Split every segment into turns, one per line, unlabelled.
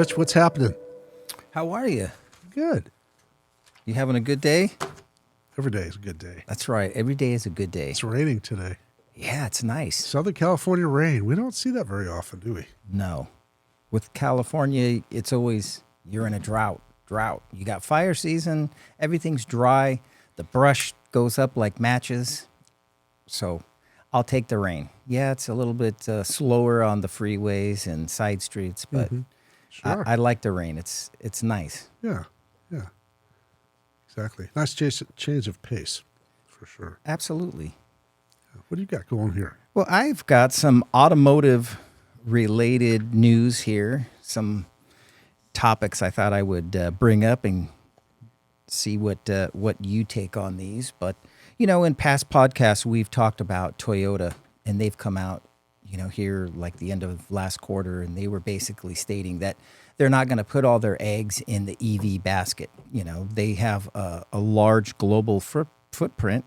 Rich, what's happening?
How are you?
Good.
You having a good day?
Every day is a good day.
That's right. Every day is a good day.
It's raining today.
Yeah, it's nice.
Southern California rain. We don't see that very often, do we?
No. With California, it's always, you're in a drought. You got fire season, everything's dry, the brush goes up like matches. So I'll take the rain. Yeah, it's a little bit slower on the freeways and side streets, but
Sure.
I like the rain. It's nice.
Yeah. Exactly. Nice change of pace, for sure.
Absolutely.
What do you got going here?
Well, I've got some automotive related news here, some topics I thought I would bring up and see what you take on these. But, you know, in past podcasts, we've talked about Toyota, and they've come out, you know, here like the end of last quarter, and they were basically stating that they're not going to put all their eggs in the EV basket. You know, they have a large global footprint,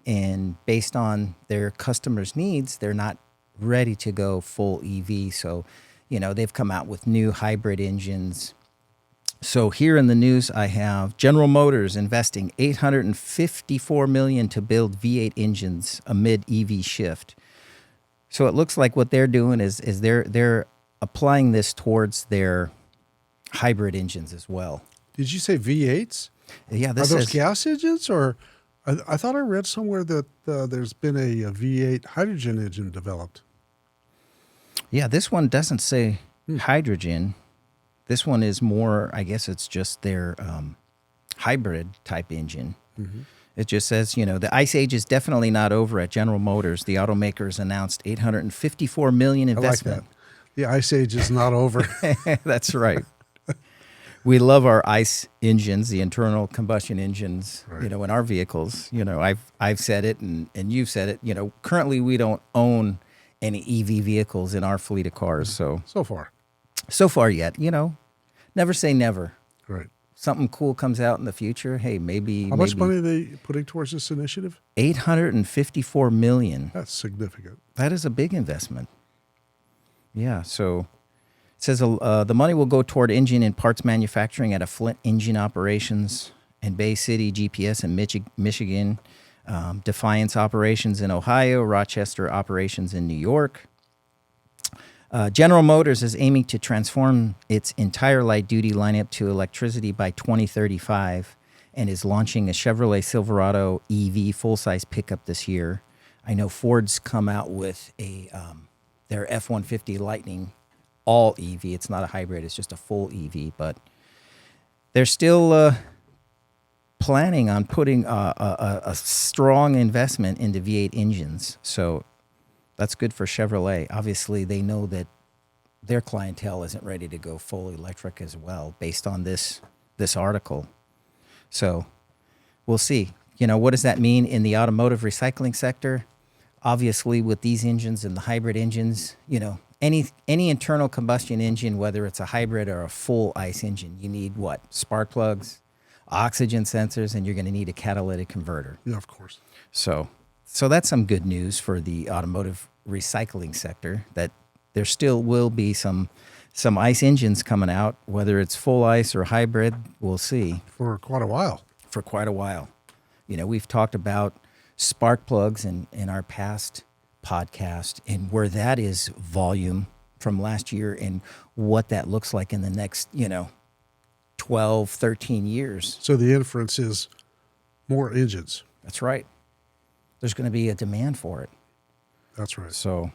and based on their customers' needs, they're not ready to go full EV. So, you know, they've come out with new hybrid engines. So here in the news, I have General Motors investing $854 million to build V8 engines amid EV shift. So it looks like what they're doing is they're applying this towards their hybrid engines as well.
Did you say V8s?
Yeah,
Are
this
those
is
gas engines, or I thought I read somewhere that there's been a V8 hydrogen engine developed.
Yeah, this one doesn't say hydrogen. This one is more, I guess it's just their hybrid type engine. It just says, you know, the ice age is definitely not over at General Motors. The automakers announced $854 million investment.
I like that. The ice age is not over.
That's right. We love our ICE engines, the internal combustion engines,
Right.
you know, in our vehicles. You know, I've said it and you've said it. You know, currently we don't own any EV vehicles in our fleet of cars. So
So far.
Yet, you know, never say never.
Right.
Something cool comes out in the future. Hey, maybe.
How much money are they putting towards this initiative?
$854 million.
That's significant.
That is a big investment. Yeah. So it says the money will go toward engine and parts manufacturing at a Flint Engine Operations and Bay City GPS in Michigan, Defiance Operations in Ohio, Rochester Operations in New York. General Motors is aiming to transform its entire light-duty lineup to electricity by 2035 and is launching a Chevrolet Silverado EV full-size pickup this year. I know Ford's come out with their F-150 Lightning all EV. It's not a hybrid. It's just a full EV. But they're still planning on putting a strong investment into V8 engines. So that's good for Chevrolet. Obviously, they know that their clientele isn't ready to go full electric as well, based on this article. So we'll see. You know, what does that mean in the automotive recycling sector? Obviously, with these engines and the hybrid engines, you know, any internal combustion engine, whether it's a hybrid or a full ICE engine, you need what? Spark plugs, oxygen sensors, and you're going to need a catalytic converter.
Yeah, of course.
So that's some good news for the automotive recycling sector, that there still will be some ICE engines coming out, whether it's full ICE or hybrid, we'll see.
For quite a while.
You know, we've talked about spark plugs in our past podcast and where that is volume from last year and what that looks like in the next, you know, 12, 13 years.
So the inference is more engines.
That's right. There's going to be a demand for it.
That's right.
So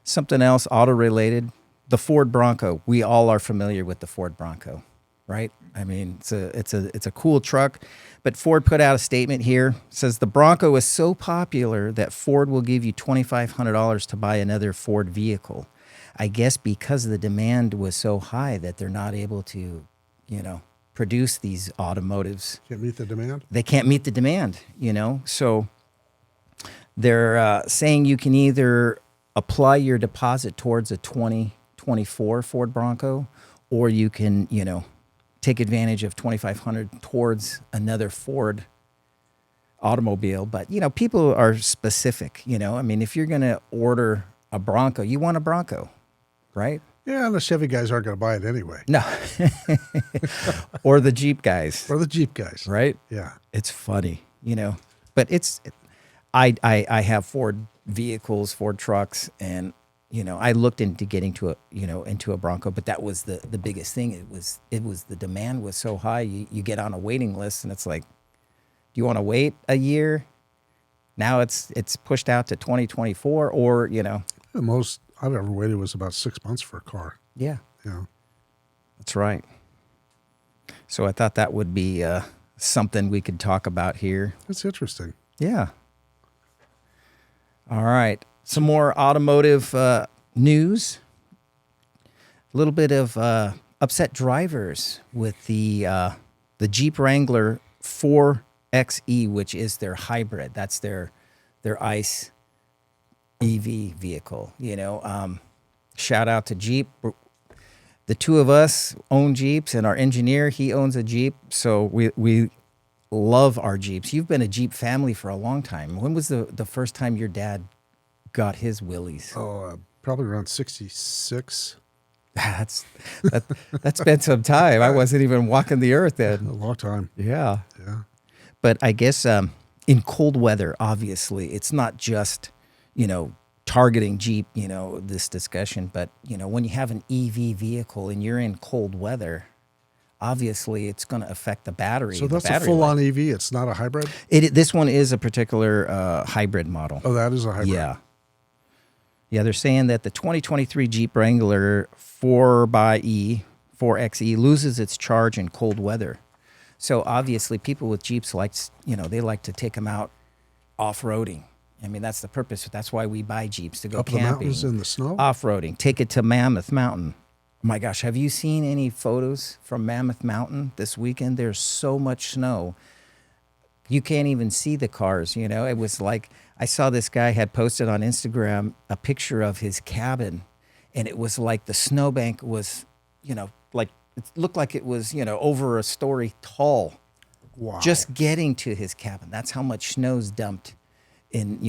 something else auto-related, the Ford Bronco. We all are familiar with the Ford Bronco, right? I mean, it's a cool truck, but Ford put out a statement here. It says the Bronco is so popular that Ford will give you $2,500 to buy another Ford vehicle. I guess because the demand was so high that they're not able to, you know, produce these automotives.
Can't meet the demand?
They can't meet the demand, you know? So they're saying you can either apply your deposit towards a 2024 Ford Bronco, or you can, you know, take advantage of $2,500 towards another Ford automobile. But, you know, people are specific, you know. I mean, if you're going to order a Bronco, you want a Bronco, right?
Yeah, and the Chevy guys aren't going to buy it anyway.
No. Or the Jeep guys,
Or the Jeep guys.
right?
Yeah.
It's funny, but I have Ford vehicles, Ford trucks, and I looked into getting into a Bronco, but that was the biggest thing. It was the demand was so high. You get on a waiting list, and it's like, do you want to wait a year? Now it's pushed out to 2024, or
The most I've ever waited was about 6 months for a car.
yeah,
Yeah.
that's right. So I thought that would be something we could talk about here.
That's interesting.
Yeah. All right. Some more automotive news. A little bit of upset drivers with the Jeep Wrangler 4xe, which is their hybrid. That's their ICE EV vehicle. Shout out to Jeep. The two of us own Jeeps, and our engineer, he owns a Jeep. So we love our Jeeps. You've been a Jeep family for a long time. When was the first time your dad got his Willys?
Oh, probably around 66.
That's been some time. I wasn't even walking the earth
A
then.
long time.
Yeah.
Yeah.
But I guess in cold weather, obviously, it's not just, targeting Jeep, this discussion, but, when you have an EV vehicle and you're in cold weather, obviously it's going to affect the battery.
So
the
that's a
battery
full-on EV. It's not a hybrid?
This one is a particular hybrid model.
Oh, that is a hybrid.
Yeah. Yeah, they're saying that the 2023 Jeep Wrangler 4xe loses its charge in cold weather. So obviously people with Jeeps they like to take them out off-roading. I mean, that's the purpose. That's why we buy Jeeps, to go
Up
camping.
the mountains in the snow?
Off-roading. Take it to Mammoth Mountain. My gosh, have you seen any photos from Mammoth Mountain this weekend? There's so much snow. You can't even see the cars, It was like, I saw this guy had posted on Instagram a picture of his cabin, and it was like the snowbank was, like it looked like it was, over a story tall.
Wow.
Just getting to his cabin. That's how much snow's dumped in,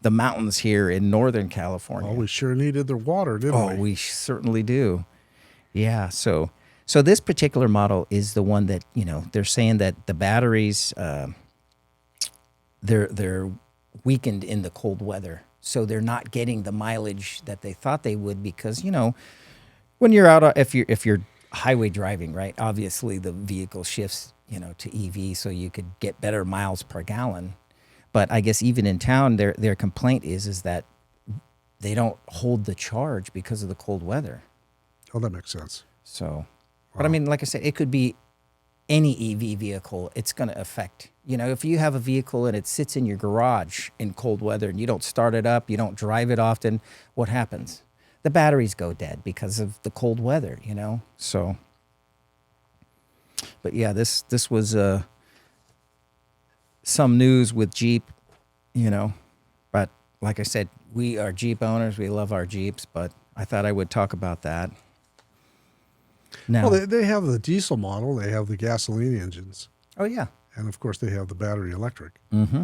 the mountains here in Northern California.
Oh, we sure needed the water, didn't we?
Oh, we certainly do. Yeah. So this particular model is the one that, they're saying that the batteries, they're weakened in the cold weather. So they're not getting the mileage that they thought they would, because, when you're out, if you're highway driving, right, obviously the vehicle shifts, to EV so you could get better miles per gallon. But I guess even in town, their complaint is that they don't hold the charge because of the cold weather.
Oh, that makes sense.
So, but I mean, like I said, it could be any EV vehicle. It's going to affect, if you have a vehicle and it sits in your garage in cold weather and you don't start it up, you don't drive it often, what happens? The batteries go dead because of the cold weather, So, but yeah, this was some news with Jeep, but like I said, we are Jeep owners. We love our Jeeps, but I thought I would talk about that. Now,
Well, they have the diesel model. They have the gasoline engines.
oh yeah.
And, of course, they have the battery electric.
Mm-hmm.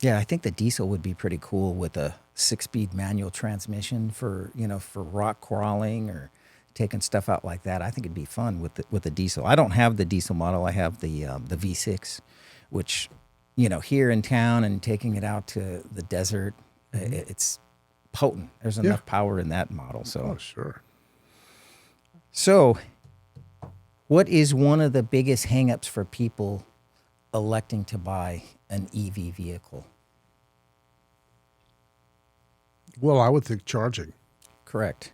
Yeah, I think the diesel would be pretty cool with a 6-speed manual transmission for rock crawling or taking stuff out like that. I think it'd be fun with the diesel. I don't have the diesel model. I have the V6, which, here in town and taking it out to the desert, it's potent. There's enough power in that model.
Oh, sure.
So, what is one of the biggest hangups for people electing to buy an EV vehicle?
Well, I would think charging.
Correct.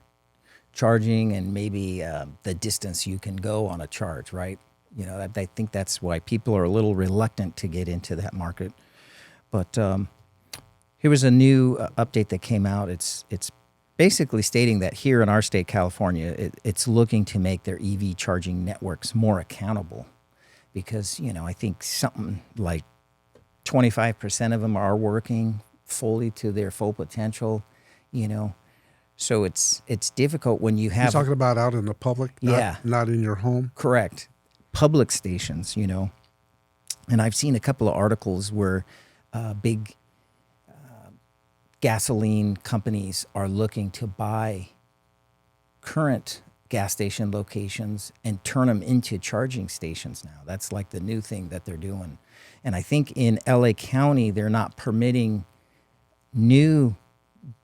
Charging and maybe the distance you can go on a charge, right? I think that's why people are a little reluctant to get into that market. But here was a new update that came out. It's basically stating that here in our state, California, it's looking to make their EV charging networks more accountable, because, I think something like 25% of them are working fully to their full potential, So it's difficult when you have...
You're talking about out in the public, not in your home?
Correct. Public stations, And I've seen a couple of articles where big gasoline companies are looking to buy current gas station locations and turn them into charging stations now. That's like the new thing that they're doing. And I think in LA County, they're not permitting new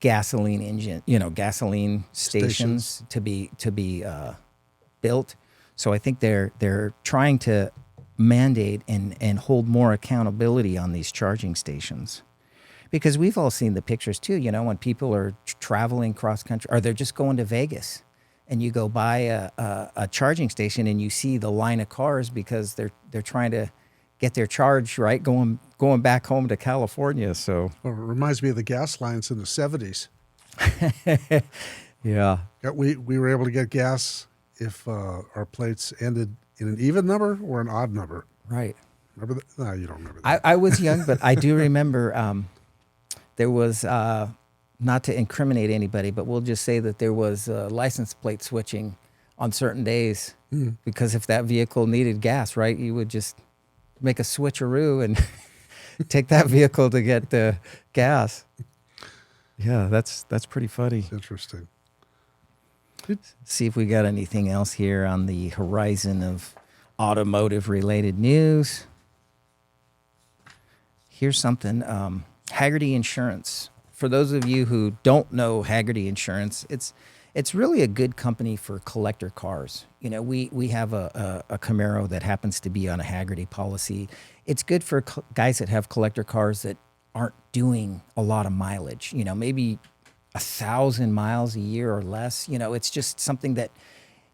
gasoline gasoline stations to be built. So I think they're trying to mandate and hold more accountability on these charging stations. Because we've all seen the pictures too, when people are traveling cross country, or they're just going to Vegas, and you go by a charging station and you see the line of cars because they're trying to get their charge right going back home to California. So
Well, it reminds me of the gas lines in the 70s.
yeah,
We were able to get gas if our plates ended in an even number or an odd number.
right.
Remember that? No, you don't remember that.
I was young, but I do remember there was, not to incriminate anybody, but we'll just say that there was license plate switching on certain days because if that vehicle needed gas, right, you would just make a switcheroo and take that vehicle to get the gas. Yeah, that's pretty funny.
It's interesting.
See if we got anything else here on the horizon of automotive related news. Here's something. Hagerty Insurance. For those of you who don't know Hagerty Insurance, it's really a good company for collector cars. We have a Camaro that happens to be on a Hagerty policy. It's good for guys that have collector cars that aren't doing a lot of mileage. Maybe 1,000 miles a year or less. It's just something that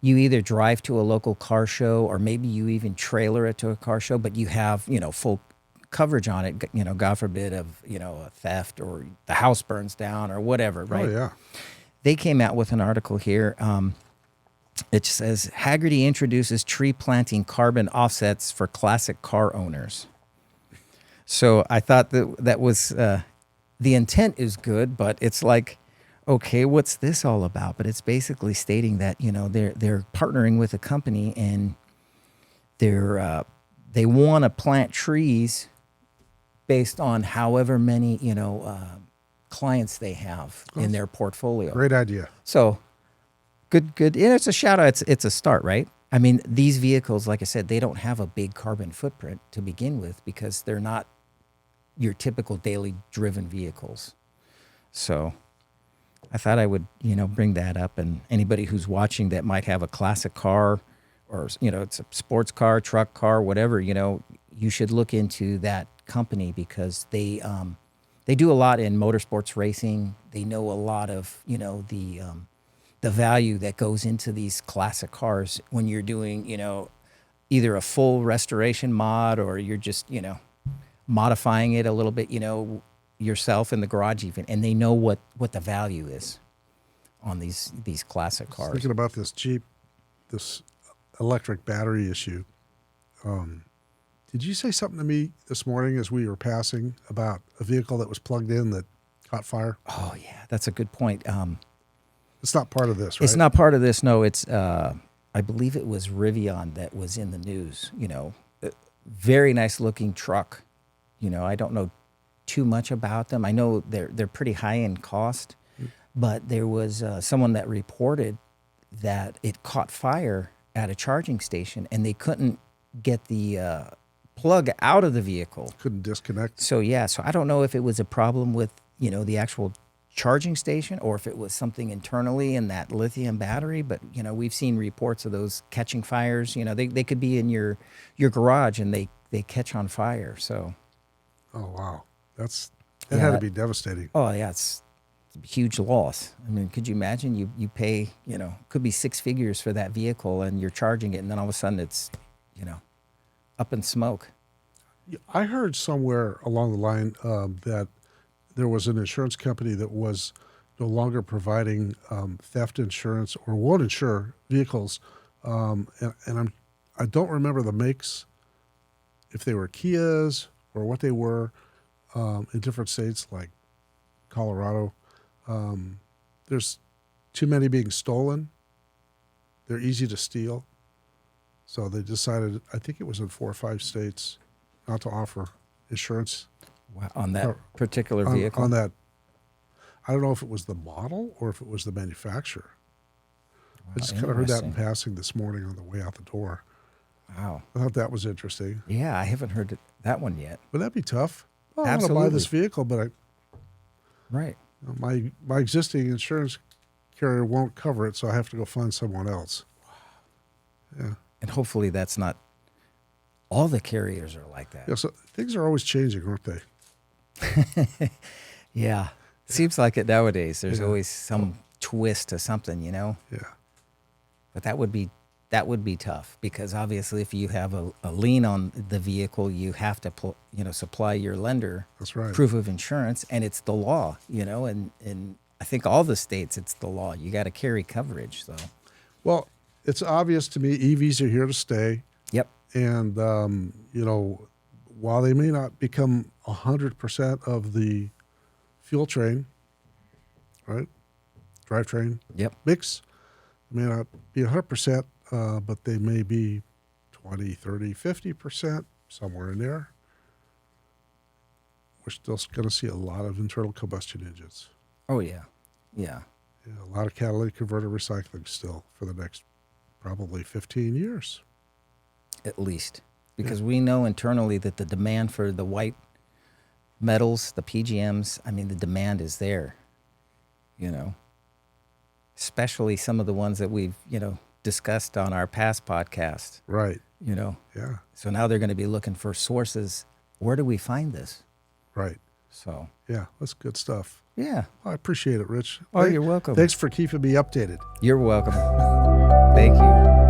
you either drive to a local car show or maybe you even trailer it to a car show, but you have, full coverage on it, God forbid of, a theft or the house burns down or whatever, right?
Oh, yeah.
They came out with an article here. It says, Hagerty introduces tree planting carbon offsets for classic car owners. So I thought that was, the intent is good, but it's like, okay, what's this all about? But it's basically stating that, they're partnering with a company and they want to plant trees based on however many, clients they have in their portfolio.
Great idea.
So good. And it's a shout out. It's a start, right? I mean, these vehicles, like I said, they don't have a big carbon footprint to begin with because they're not your typical daily driven vehicles. So I thought I would, bring that up, and anybody who's watching that might have a classic car or, it's a sports car, truck car, whatever, you should look into that company because they do a lot in motorsports racing. They know a lot of, the value that goes into these classic cars when you're doing, either a full restoration mod or you're just, modifying it a little bit, yourself in the garage even, and they know what the value is on these classic cars.
Thinking about this Jeep, this electric battery issue. Did you say something to me this morning as we were passing about a vehicle that was plugged in that caught fire?
Oh yeah, that's a good point.
It's not part of this, right?
It's not part of this. No, it's I believe it was Rivian that was in the news. Very nice looking truck. I don't know too much about them. I know they're pretty high in cost, but there was someone that reported that it caught fire at a charging station and they couldn't get the plug out of the vehicle.
Couldn't disconnect.
So I don't know if it was a problem with, the actual charging station or if it was something internally in that lithium battery, but we've seen reports of those catching fires. They could be in your garage and they catch on fire. So
Oh, wow. That had to be devastating.
Oh yeah, it's a huge loss. I mean, could you imagine you pay, could be six figures for that vehicle and you're charging it and then all of a sudden it's, up in smoke.
I heard somewhere along the line that there was an insurance company that was no longer providing theft insurance or won't insure vehicles. And I don't remember the makes, if they were Kias or what they were in different states like Colorado. There's too many being stolen. They're easy to steal. So they decided, I think it was in 4 or 5 states, not to offer insurance
Wow, on that particular vehicle.
on that. I don't know if it was the model or if it was the manufacturer. I
Wow,
just kind of heard that in
interesting.
passing this morning on the way out the door.
Wow.
I thought that was interesting.
Yeah, I haven't heard that one yet.
Would that be tough? Well, I want to buy
Absolutely.
this vehicle, but
Right.
my existing insurance carrier won't cover it, so I have to go find someone else. Yeah.
And hopefully that's not all the carriers are like that.
Yeah. So things are always changing, aren't they?
Yeah. Seems like it nowadays. There's
Yeah.
always some twist to something, you know?
Yeah.
But that would be tough because obviously if you have a lien on the vehicle, you have to supply your lender
That's right.
proof of insurance, and it's the law, and I think all the states it's the law. You got to carry coverage. So,
Well, it's obvious to me EVs are here to stay.
yep.
And, while they may not become 100% of the fuel train, right? Drivetrain
Yep.
mix, may not be 100%, but they may be 20, 30, 50%, somewhere in there. We're still going to see a lot of internal combustion engines.
Oh yeah. Yeah.
Yeah, a lot of catalytic converter recycling still for the next probably 15 years.
At least because we know internally that the demand for the white metals, the PGMs, I mean, the demand is there, especially some of the ones that we've, discussed on our past podcast,
Right. Yeah.
So now they're going to be looking for sources. Where do we find this?
Right.
So,
Yeah. That's good stuff.
yeah.
I appreciate it, Rich.
Oh, you're welcome.
Thanks for keeping me updated.
You're welcome. Thank you.